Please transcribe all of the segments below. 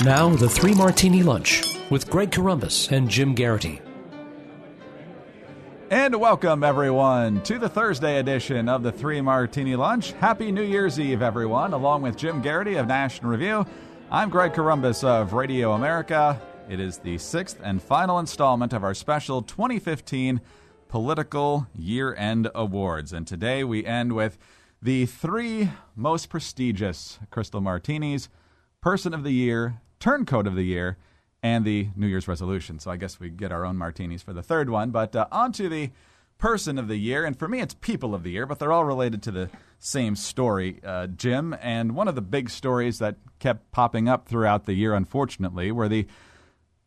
Now, the Three Martini Lunch with Greg Corombos and Jim Garrity. And welcome, everyone, to the Thursday edition of the Three Martini Lunch. Happy New Year's Eve, everyone. Along with Jim Garrity of National Review, I'm Greg Corombos of Radio America. It is the sixth and final installment of our special 2015 Political Year-End Awards. And today we end with the three most prestigious Crystal Martinis: Person of the Year, Turncoat of the Year, and the New Year's resolution. So I guess we get our own martinis for the third one. But on to the Person of the Year. And for me, it's People of the Year, but they're all related to the same story, Jim. And one of the big stories that kept popping up throughout the year, unfortunately, were the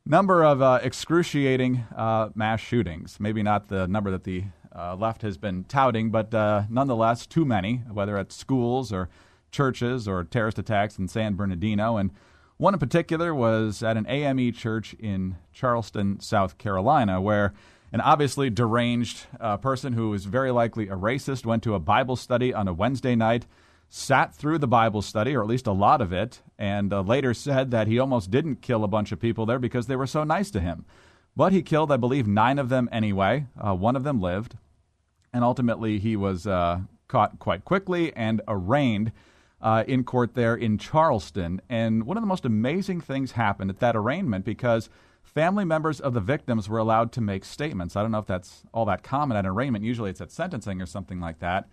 number of excruciating mass shootings. Maybe not the number that the left has been touting, but nonetheless, too many, whether at schools or churches or terrorist attacks in San Bernardino. And one in particular was at an AME church in Charleston, South Carolina, where an obviously deranged person who was very likely a racist went to a Bible study on a Wednesday night, sat through the Bible study, or at least a lot of it, and later said that he almost didn't kill a bunch of people there because they were so nice to him. But he killed, I believe, 9 of them anyway. One of them lived. And ultimately, he was caught quite quickly and arraigned in court there in Charleston. And one of the most amazing things happened at that arraignment because family members of the victims were allowed to make statements. I don't know if that's all that common at an arraignment. Usually it's at sentencing or something like that.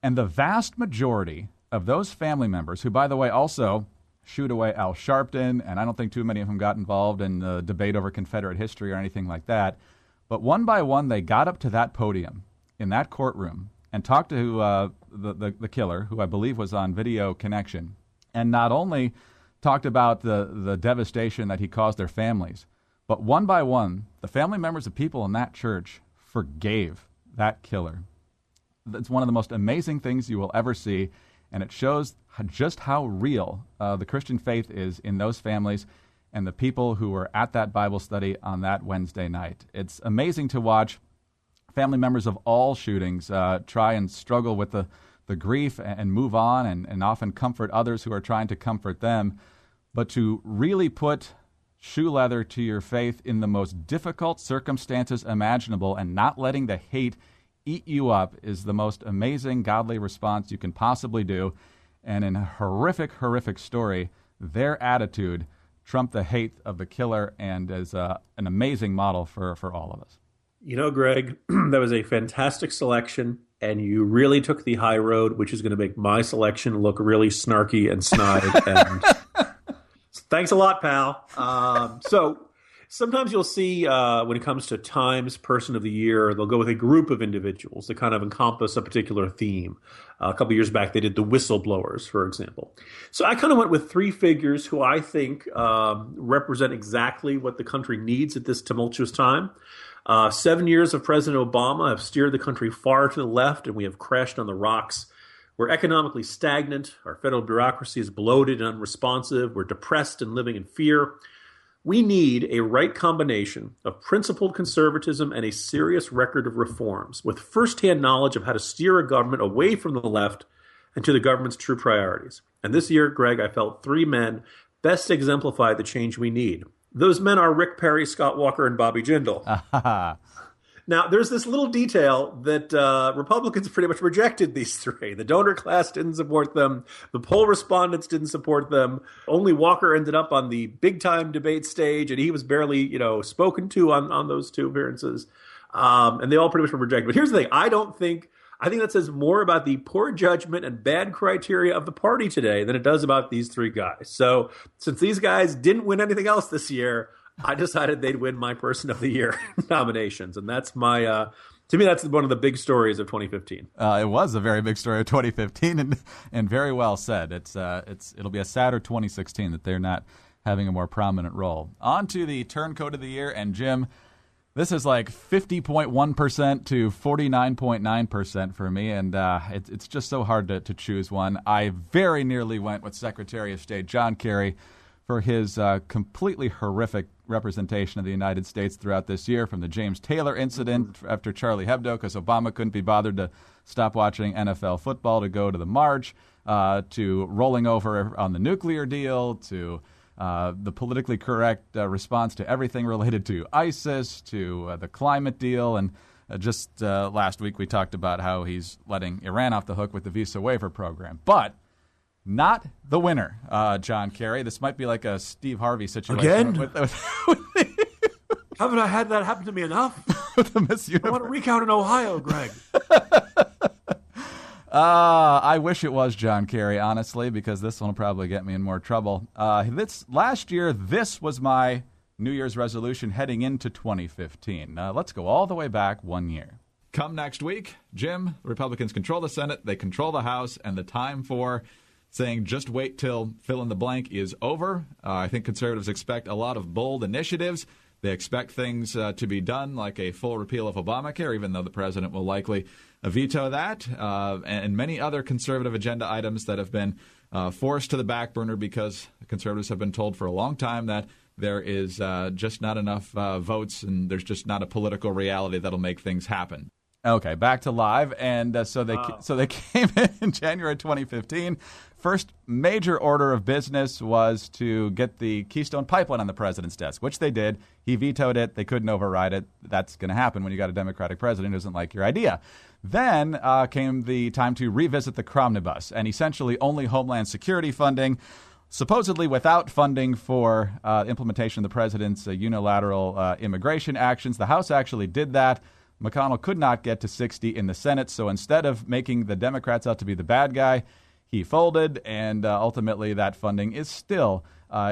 And the vast majority of those family members, who, by the way, also shoot away Al Sharpton, and I don't think too many of them got involved in the debate over Confederate history or anything like that, but one by one they got up to that podium in that courtroom and talked to the killer, who I believe was on video connection, and not only talked about the devastation that he caused their families, but one by one, the family members of people in that church forgave that killer. It's one of the most amazing things you will ever see, and it shows just how real the Christian faith is in those families and the people who were at that Bible study on that Wednesday night. It's amazing to watch family members of all shootings try and struggle with the grief and move on and often comfort others who are trying to comfort them. But to really put shoe leather to your faith in the most difficult circumstances imaginable and not letting the hate eat you up is the most amazing godly response you can possibly do. And in a horrific, horrific story, their attitude trumped the hate of the killer and is an amazing model for all of us. You know, Greg, that was a fantastic selection, and you really took the high road, which is going to make my selection look really snarky and snide. And thanks a lot, pal. So sometimes you'll see when it comes to Time's Person of the Year, they'll go with a group of individuals that kind of encompass a particular theme. A couple of years back, they did the whistleblowers, for example. So I kind of went with 3 figures who I think represent exactly what the country needs at this tumultuous time. 7 years of President Obama have steered the country far to the left, and we have crashed on the rocks. We're economically stagnant. Our federal bureaucracy is bloated and unresponsive. We're depressed and living in fear. We need a right combination of principled conservatism and a serious record of reforms with firsthand knowledge of how to steer a government away from the left and to the government's true priorities. And this year, Greg, I felt 3 men best exemplify the change we need. Those men are Rick Perry, Scott Walker, and Bobby Jindal. Now, there's this little detail that Republicans pretty much rejected these 3. The donor class didn't support them. The poll respondents didn't support them. Only Walker ended up on the big-time debate stage, and he was barely, spoken to on those 2 appearances. And they all pretty much were rejected. But here's the thing. I think that says more about the poor judgment and bad criteria of the party today than it does about these 3 guys. So since these guys didn't win anything else this year, I decided they'd win my Person of the Year nominations. And that's my, to me, that's one of the big stories of 2015. It was a very big story of 2015 and very well said. It'll be a sadder 2016 that they're not having a more prominent role. On to the Turncoat of the Year. And Jim, this is like 50.1% to 49.9% for me, and it's just so hard to choose one. I very nearly went with Secretary of State John Kerry for his completely horrific representation of the United States throughout this year, from the James Taylor incident after Charlie Hebdo, because Obama couldn't be bothered to stop watching NFL football to go to the march, to rolling over on the nuclear deal, to the politically correct response to everything related to ISIS, to the climate deal, and just last week we talked about how he's letting Iran off the hook with the visa waiver program. But not the winner, John Kerry. This might be like a Steve Harvey situation. Again? Haven't I had that happen to me enough? With the Miss Universe. I want to recount in Ohio, Greg. I wish it was John Kerry, honestly, because this one will probably get me in more trouble. Last year, this was my New Year's resolution heading into 2015. Let's go all the way back 1 year. Come next week, Jim, the Republicans control the Senate, they control the House, and the time for saying just wait till fill in the blank is over. I think conservatives expect a lot of bold initiatives. They expect things to be done, like a full repeal of Obamacare, even though the president will likely veto that, and many other conservative agenda items that have been forced to the back burner because conservatives have been told for a long time that there is just not enough votes and there's just not a political reality that'll make things happen. Okay, back to live, and so they came in January 2015. First major order of business was to get the Keystone Pipeline on the president's desk, which they did. He vetoed it. They couldn't override it. That's going to happen when you got a Democratic president who doesn't like your idea. Then came the time to revisit the Cromnibus and essentially only Homeland Security funding, supposedly without funding for implementation of the president's unilateral immigration actions. The House actually did that. McConnell could not get to 60 in the Senate, so instead of making the Democrats out to be the bad guy, he folded, and ultimately that funding is still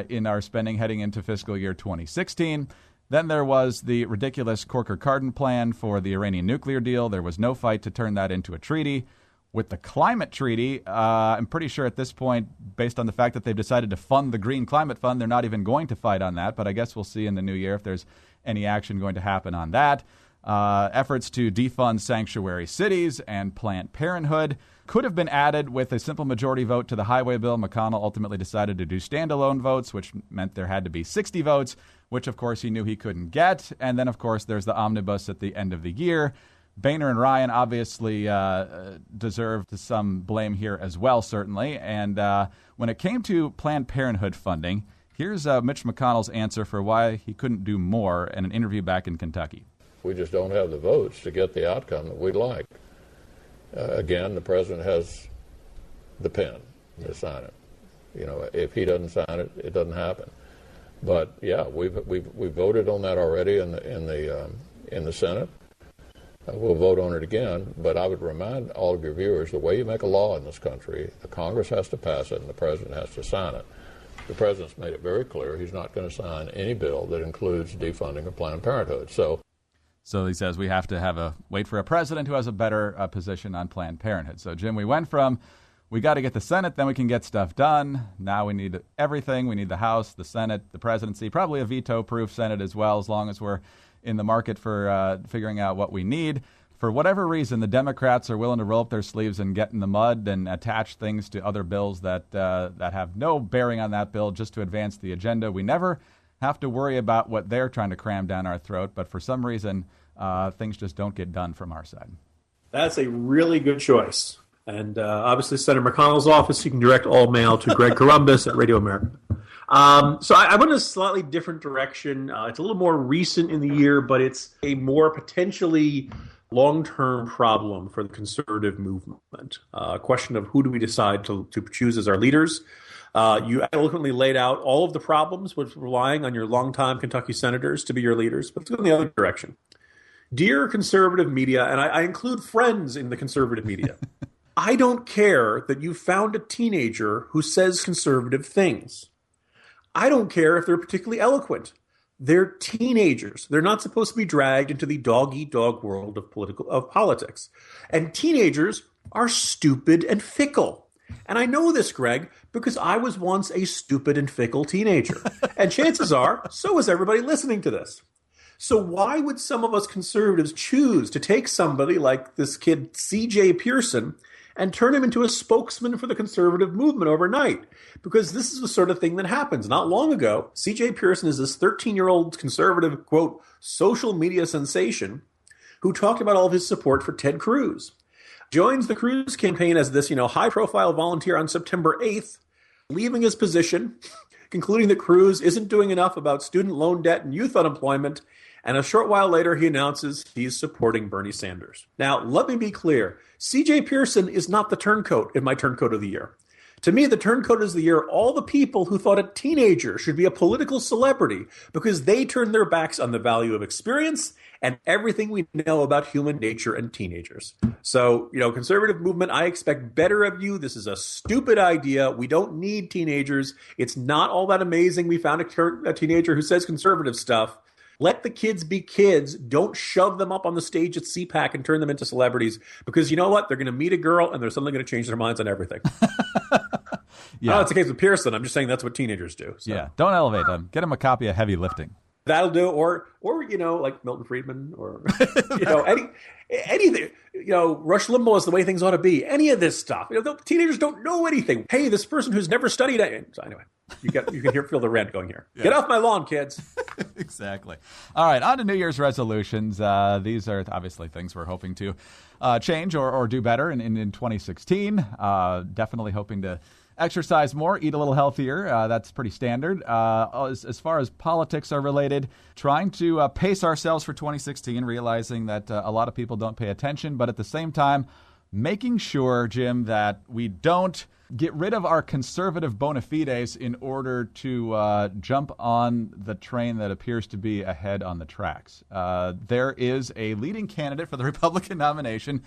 in our spending heading into fiscal year 2016. Then there was the ridiculous Corker-Cardin plan for the Iranian nuclear deal. There was no fight to turn that into a treaty. With the climate treaty, I'm pretty sure at this point, based on the fact that they've decided to fund the Green Climate Fund, they're not even going to fight on that, but I guess we'll see in the new year if there's any action going to happen on that. Efforts to defund sanctuary cities and Planned Parenthood could have been added with a simple majority vote to the highway bill. McConnell ultimately decided to do standalone votes, which meant there had to be 60 votes, which, of course, he knew he couldn't get. And then, of course, there's the omnibus at the end of the year. Boehner and Ryan obviously deserved some blame here as well, certainly. And when it came to Planned Parenthood funding, here's Mitch McConnell's answer for why he couldn't do more in an interview back in Kentucky. We just don't have the votes to get the outcome that we'd like. Again, the president has the pen to sign it. You know, if he doesn't sign it, it doesn't happen. But yeah, we've voted on that already in the Senate. We'll vote on it again. But I would remind all of your viewers, the way you make a law in this country, the Congress has to pass it and the president has to sign it. The president's made it very clear he's not going to sign any bill that includes defunding of Planned Parenthood. So he says we have to wait for a president who has a better position on Planned Parenthood. So, Jim, we went from we got to get the Senate, then we can get stuff done. Now we need everything. We need the House, the Senate, the presidency, probably a veto-proof Senate as well, as long as we're in the market for figuring out what we need. For whatever reason, the Democrats are willing to roll up their sleeves and get in the mud and attach things to other bills that have no bearing on that bill just to advance the agenda. We never have to worry about what they're trying to cram down our throat, but for some reason, things just don't get done from our side. That's a really good choice. And obviously, Senator McConnell's office, you can direct all mail to Greg Corombos at Radio America. So I went in a slightly different direction. It's a little more recent in the year, but it's a more potentially long-term problem for the conservative movement. A question of who do we decide to choose as our leaders. You eloquently laid out all of the problems with relying on your longtime Kentucky senators to be your leaders, but let's go in the other direction. Dear conservative media, and I include friends in the conservative media, I don't care that you found a teenager who says conservative things. I don't care if they're particularly eloquent. They're teenagers. They're not supposed to be dragged into the dog-eat-dog world of politics. And teenagers are stupid and fickle. And I know this, Greg, because I was once a stupid and fickle teenager. And chances are, so is everybody listening to this. So why would some of us conservatives choose to take somebody like this kid, C.J. Pearson, and turn him into a spokesman for the conservative movement overnight? Because this is the sort of thing that happens. Not long ago, C.J. Pearson is this 13-year-old conservative, quote, social media sensation who talked about all of his support for Ted Cruz. Joins the Cruz campaign as this, high-profile volunteer on September 8th, leaving his position concluding that Cruz isn't doing enough about student loan debt and youth unemployment. And a short while later, he announces he's supporting Bernie Sanders. Now, let me be clear. C.J. Pearson is not the turncoat in my turncoat of the year. To me, the turncoat is the year all the people who thought a teenager should be a political celebrity because they turned their backs on the value of experience and everything we know about human nature and teenagers. So, conservative movement, I expect better of you. This is a stupid idea. We don't need teenagers. It's not all that amazing. We found a teenager who says conservative stuff. Let the kids be kids. Don't shove them up on the stage at CPAC and turn them into celebrities because you know what? They're going to meet a girl and they're suddenly going to change their minds on everything. Yeah. No, it's the case with Pearson. I'm just saying that's what teenagers do. So. Yeah, don't elevate them. Get them a copy of Heavy Lifting. That'll do. Or like Milton Friedman or, anything. Rush Limbaugh is the way things ought to be. Any of this stuff. The teenagers don't know anything. Hey, this person who's never studied it. So anyway, you can feel the rant going here. Yeah. Get off my lawn, kids. Exactly. All right, on to New Year's resolutions. These are obviously things we're hoping to change or do better in 2016. Definitely hoping to exercise more, eat a little healthier. That's pretty standard. As far as politics are related, trying to pace ourselves for 2016, realizing that a lot of people don't pay attention, but at the same time, making sure, Jim, that we don't get rid of our conservative bona fides in order to jump on the train that appears to be ahead on the tracks. There is a leading candidate for the Republican nomination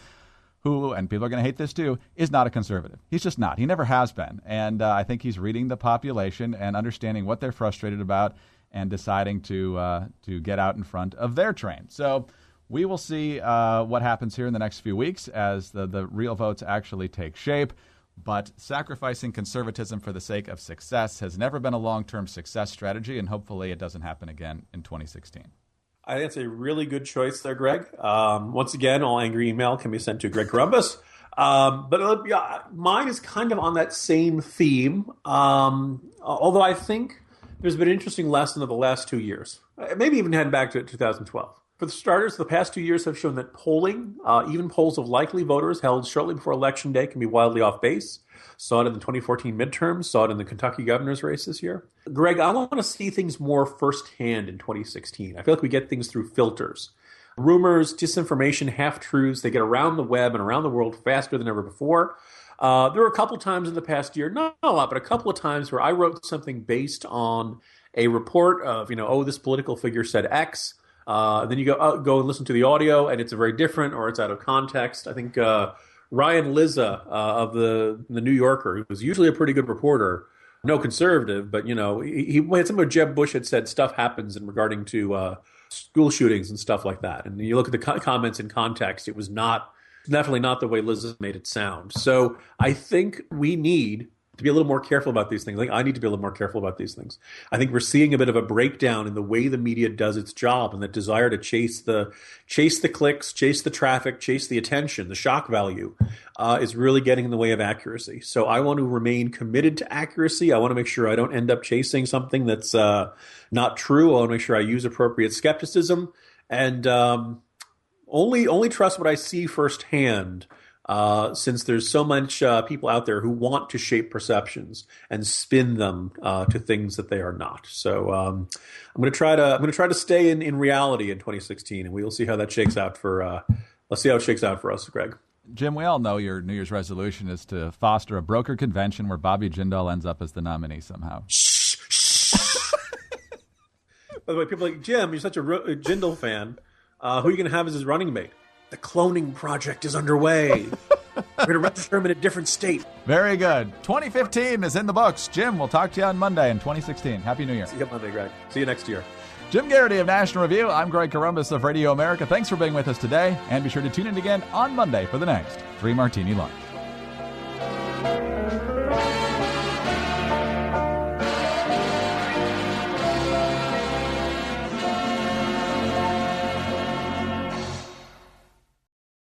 who, and people are going to hate this too, is not a conservative. He's just not. He never has been. And I think he's reading the population and understanding what they're frustrated about and deciding to get out in front of their train. So we will see what happens here in the next few weeks as the real votes actually take shape. But sacrificing conservatism for the sake of success has never been a long-term success strategy, and hopefully it doesn't happen again in 2016. I think it's a really good choice there, Greg. Once again, all angry email can be sent to Greg Columbus. But mine is kind of on that same theme, although I think there's been an interesting lesson of the last 2 years, maybe even heading back to 2012. For the starters, the past 2 years have shown that polling, even polls of likely voters held shortly before Election Day, can be wildly off base. Saw it in the 2014 midterms, saw it in the Kentucky governor's race this year. Greg, I want to see things more firsthand in 2016. I feel like we get things through filters. Rumors, disinformation, half-truths, they get around the web and around the world faster than ever before. There were a couple times in the past year, not a lot, but a couple of times where I wrote something based on a report of, this political figure said X. Then you go and listen to the audio, and it's very different, or it's out of context. I think Ryan Lizza of the New Yorker, who was usually a pretty good reporter, no conservative, but he had some of Jeb Bush had said stuff happens in regarding to school shootings and stuff like that. And you look at the comments in context, it was definitely not the way Lizza made it sound. So I think we need to be a little more careful about these things. I need to be a little more careful about these things. I think we're seeing a bit of a breakdown in the way the media does its job, and that desire to chase the clicks, chase the traffic, chase the attention, the shock value is really getting in the way of accuracy. So I want to remain committed to accuracy. I want to make sure I don't end up chasing something that's not true. I want to make sure I use appropriate skepticism and only trust what I see firsthand. Since there's so much people out there who want to shape perceptions and spin them to things that they are not. So I'm going to try to stay in reality in 2016, and we will see how that shakes out let's see how it shakes out for us, Greg. Jim, we all know your New Year's resolution is to foster a broker convention where Bobby Jindal ends up as the nominee somehow. By the way, people are like, Jim, you're such a Jindal fan. Who are you going to have as his running mate? The cloning project is underway. We're going to register him in a different state. Very good. 2015 is in the books. Jim, we'll talk to you on Monday in 2016. Happy New Year. See you Monday, Greg. See you next year. Jim Garrity of National Review. I'm Greg Columbus of Radio America. Thanks for being with us today. And be sure to tune in again on Monday for the next 3 Martini Lunch.